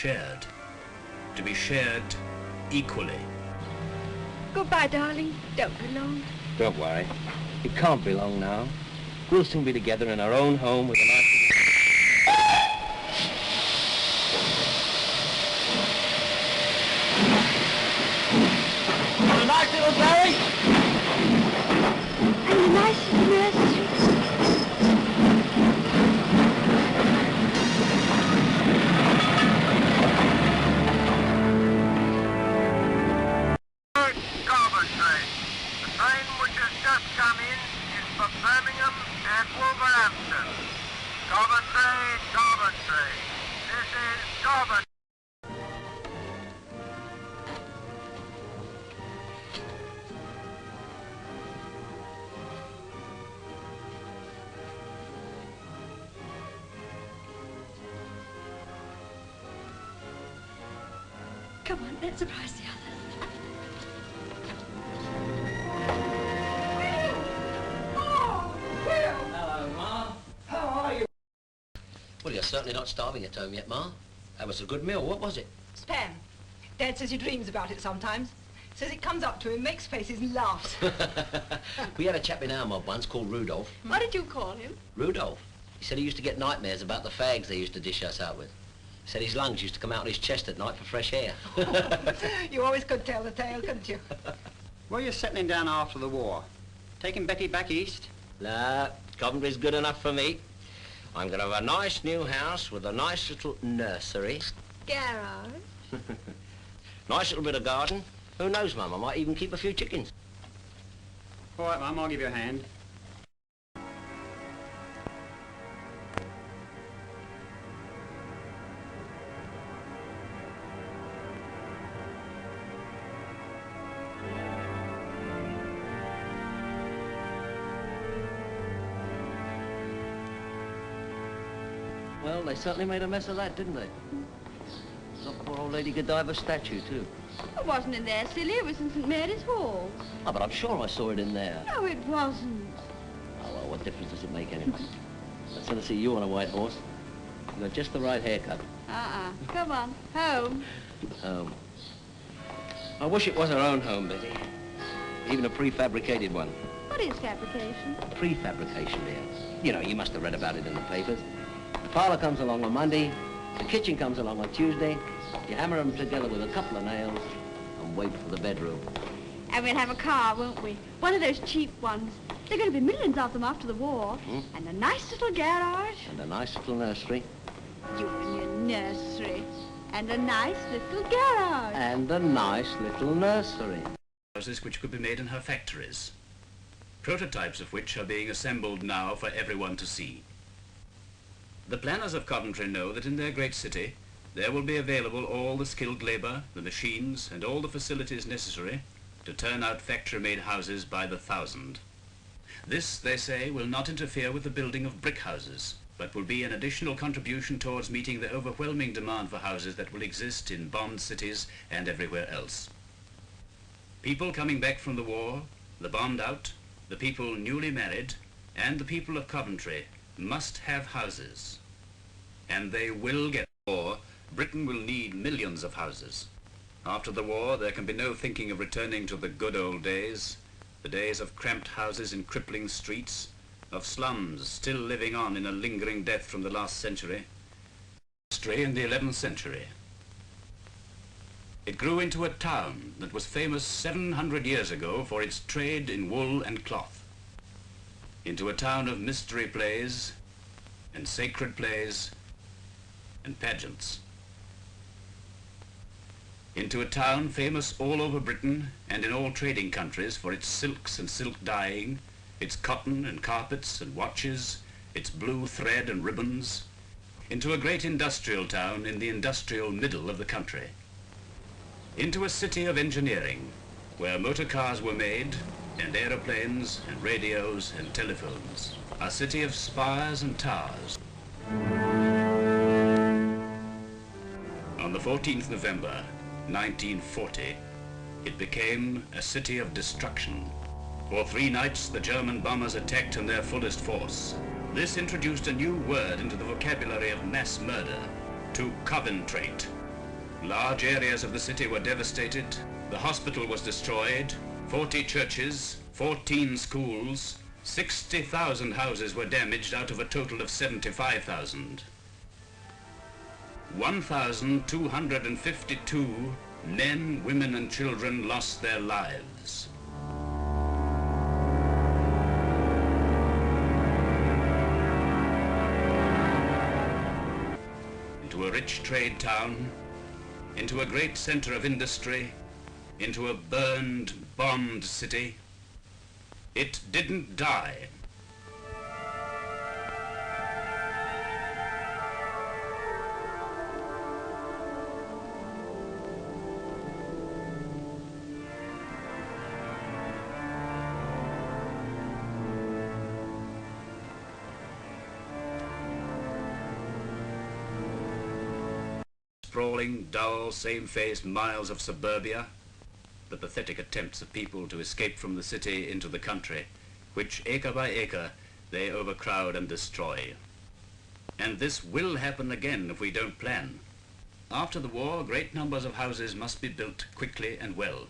shared. To be shared equally. Goodbye, darling. Don't be long. Don't worry. It can't be long now. We'll soon be together in our own home with a nice... A nice little Barry! And a nice little nursery. Coventry. The train which has just come in is for Birmingham and Wolverhampton. Coventry, Coventry. This is Coventry. Come on, let's surprise the others. Hello, Ma. How are you? Well, you're certainly not starving at home yet, Ma. That was a good meal. What was it? Spam. Dad says he dreams about it sometimes. Says it comes up to him, makes faces and laughs. We had a chap in our mob once called Rudolph. What did you call him? Rudolph. He said he used to get nightmares about the fags they used to dish us out with. He said his lungs used to come out of his chest at night for fresh air. You always could tell the tale, couldn't you? Where are you settling down after the war? Taking Betty back east? Nah, Coventry's good enough for me. I'm going to have a nice new house with a nice little nursery. Garage. Nice little bit of garden. Who knows, Mum, I might even keep a few chickens. All right, Mum, I'll give you a hand. Well, they certainly made a mess of that, didn't they? Got poor old Lady Godiva's statue, too. It wasn't in there, silly. It was in St. Mary's Hall. Oh, but I'm sure I saw it in there. No, it wasn't. Oh, well, what difference does it make anyway? I'd sooner see you on a white horse. You've got just the right haircut. Come on, home. Home. I wish it was our own home, Betty. Even a prefabricated one. What is fabrication? Prefabrication, dear. You know, you must have read about it in the papers. The parlour comes along on Monday, the kitchen comes along on Tuesday, you hammer them together with a couple of nails and wait for the bedroom. And we'll have a car, won't we? One of those cheap ones. There are going to be millions of them after the war. And a nice little garage. And a nice little nursery. You and your nursery. And a nice little garage. And a nice little nursery. Houses which could be made in her factories. Prototypes of which are being assembled now for everyone to see. The planners of Coventry know that in their great city there will be available all the skilled labour, the machines and all the facilities necessary to turn out factory-made houses by the thousand. This, they say, will not interfere with the building of brick houses, but will be an additional contribution towards meeting the overwhelming demand for houses that will exist in bombed cities and everywhere else. People coming back from the war, the bombed out, the people newly married, and the people of Coventry must have houses. And they will get war. Britain will need millions of houses. After the war, there can be no thinking of returning to the good old days, the days of cramped houses in crippling streets, of slums still living on in a lingering death from the last century, in the 11th century. It grew into a town that was famous 700 years ago for its trade in wool and cloth, into a town of mystery plays and sacred plays and pageants, into a town famous all over Britain and in all trading countries for its silks and silk dyeing, its cotton and carpets and watches, its blue thread and ribbons, into a great industrial town in the industrial middle of the country, into a city of engineering where motor cars were made and aeroplanes and radios and telephones, a city of spires and towers. On the 14th November 1940, it became a city of destruction. For 3 nights, the German bombers attacked in their fullest force. This introduced a new word into the vocabulary of mass murder, to Coventrate. Large areas of the city were devastated. The hospital was destroyed. 40 churches, 14 schools, 60,000 houses were damaged out of a total of 75,000. 1,252 men, women and children lost their lives. Into a rich trade town, into a great center of industry, into a burned, bombed city. It didn't die. Sprawling, dull, same-faced miles of suburbia, the pathetic attempts of people to escape from the city into the country, which acre by acre they overcrowd and destroy. And this will happen again if we don't plan. After the war, great numbers of houses must be built quickly and well.